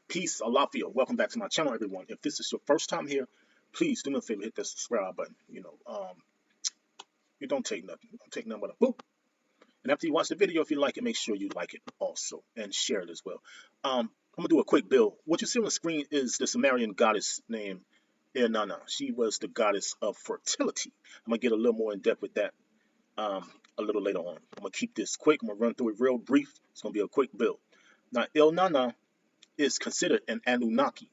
Peace, Alafia. Welcome back to my channel, everyone. If this is your first time here, please do me a favor, hit that subscribe button. You don't take nothing. Don't take nothing but a boop. And after you watch the video, if you like it, make sure you like it also and share it as well. I'm gonna do a quick build. What you see on the screen is the Sumerian goddess named Inanna. She was the goddess of fertility. I'm gonna get a little more in depth with that a little later on. I'm gonna keep this quick. I'm gonna run through it real brief. It's gonna be a quick build. Now, Inanna is considered an Anunnaki.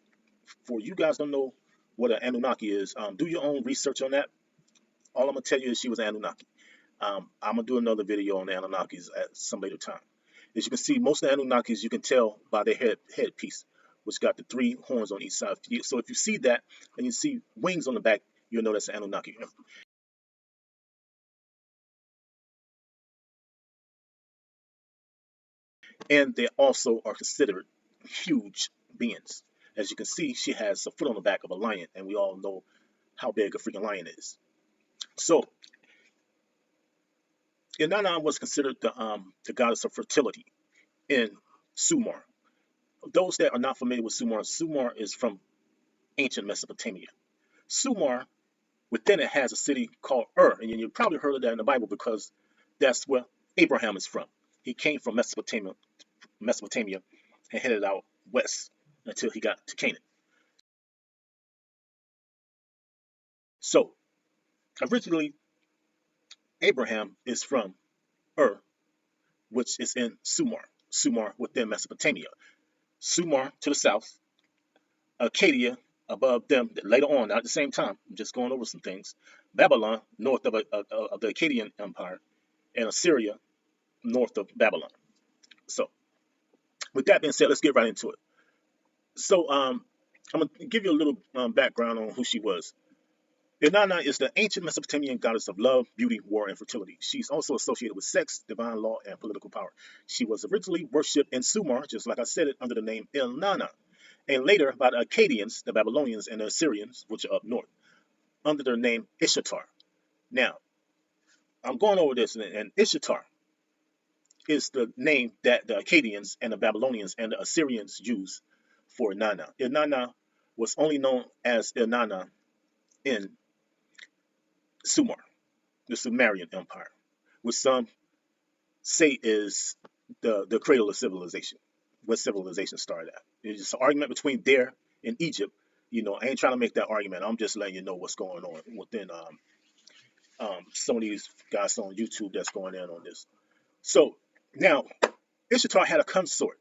For you guys don't know what an Anunnaki is, do your own research on that. All I'm gonna tell you is she was an Anunnaki. I'm gonna do another video on the Anunnakis at some later time. As you can see, most of the Anunnakis you can tell by their headpiece, which got the 3 horns on each side. So if you see that and you see wings on the back, you'll know that's an Anunnaki. And they also are considered huge beings. As you can see, she has a foot on the back of a lion, and we all know how big a freaking lion is. So, Inanna was considered the goddess of fertility in Sumer. Those that are not familiar with Sumer, Sumer is from ancient Mesopotamia. Sumer, within it, has a city called and you've probably heard of that in the Bible because that's where Abraham is from. He came from Mesopotamia and headed out west until he got to Caanan. So, originally, Abraham is from which is in Sumer within Mesopotamia. Sumer to the south, Acadia above them later on, not at the same time, I'm just going over some things. Babylon, north of the Akkadian Empire, and Assyria, north of Babylon. So, with that being said, let's get right into it. So, I'm going to give you a little background on who she was. Inanna is the ancient Mesopotamian goddess of love, beauty, war, and fertility. She's also associated with sex, divine law, and political power. She was originally worshipped in Sumer, just like I said it, under the name Inanna, and later by the Akkadians, the Babylonians, and the Assyrians, which are up north, under their name Ishtar. Now, I'm going over this, and Ishtar is the name that the Akkadians and the Babylonians and the Assyrians use for Inanna. Inanna was only known as Inanna in Sumer, the Sumerian Empire, which some say is the cradle of civilization, where civilization started at. It's just an argument between there and Egypt. I ain't trying to make that argument. I'm just letting you know what's going on within some of these guys on YouTube that's going in on this. So now, Ishtar had a consort,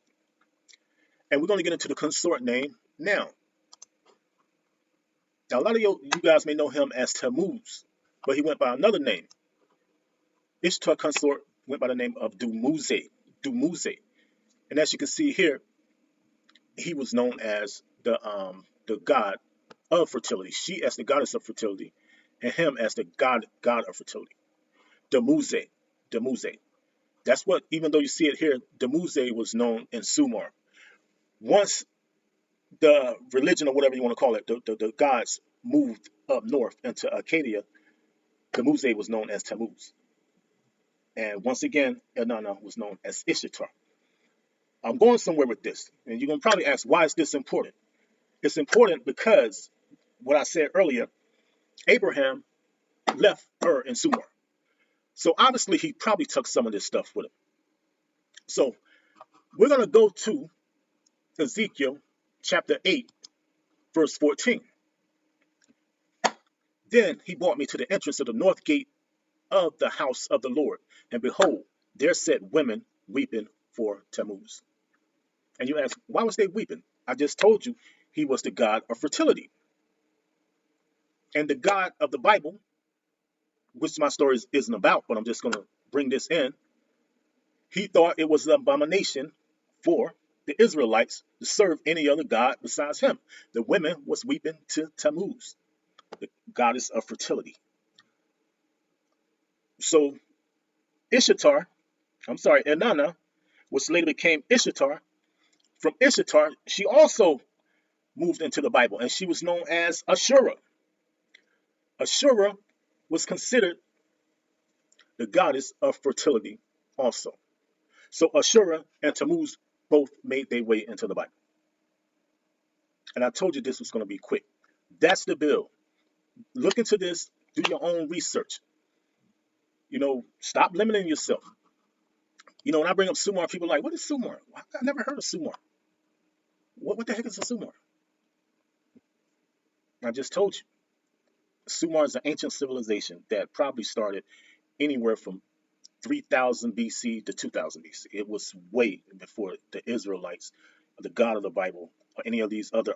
and we're going to get into the consort name now. Now, a lot of you guys may know him as Tammuz, but he went by another name. Ishtar consort went by the name of Dumuzi. And as you can see here, he was known as the god of fertility. She as the goddess of fertility, and him as the god of fertility. Dumuzi. That's what, even though you see it here, Dumuzi was known in Sumer. Once the religion, or whatever you want to call it, the gods moved up north into Acadia, Dumuzi was known as Tammuz. And once again, Inanna was known as Ishtar. I'm going somewhere with this, and you're going to probably ask, why is this important? It's important because, what I said earlier, Abraham left in Sumer. So obviously, he probably took some of this stuff with him. So we're going to go to Ezekiel chapter 8, verse 14. Then he brought me to the entrance of the north gate of the house of the Lord, and behold, there sat women weeping for Tammuz. And you ask, why was they weeping? I just told you he was the god of fertility. And the God of the Bible, which my story isn't about, but I'm just going to bring this in, he thought it was an abomination for the Israelites to serve any other god besides him. The women was weeping to Tammuz, the goddess of fertility. So Inanna, which later became Ishtar. From Ishtar, she also moved into the Bible, and she was known as Ashura. Ashura was considered the goddess of fertility also. So Ashura and Tammuz both made their way into the Bible. And I told you this was going to be quick. That's the bill. Look into this. Do your own research. Stop limiting yourself. When I bring up Sumar, people are like, what is Sumar? I never heard of Sumar. What the heck is a Sumar? I just told you. Sumar is an ancient civilization that probably started anywhere from 3000 BC to 2000 BC. It was way before the Israelites, the God of the Bible, or any of these other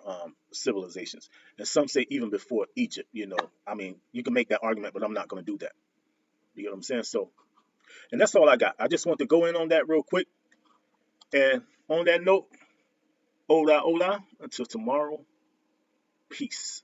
civilizations. And some say even before Egypt. I mean, you can make that argument, but I'm not going to do that. You know what I'm saying? So, and that's all I got. I just want to go in on that real quick. And on that note, hola, hola. Until tomorrow, peace.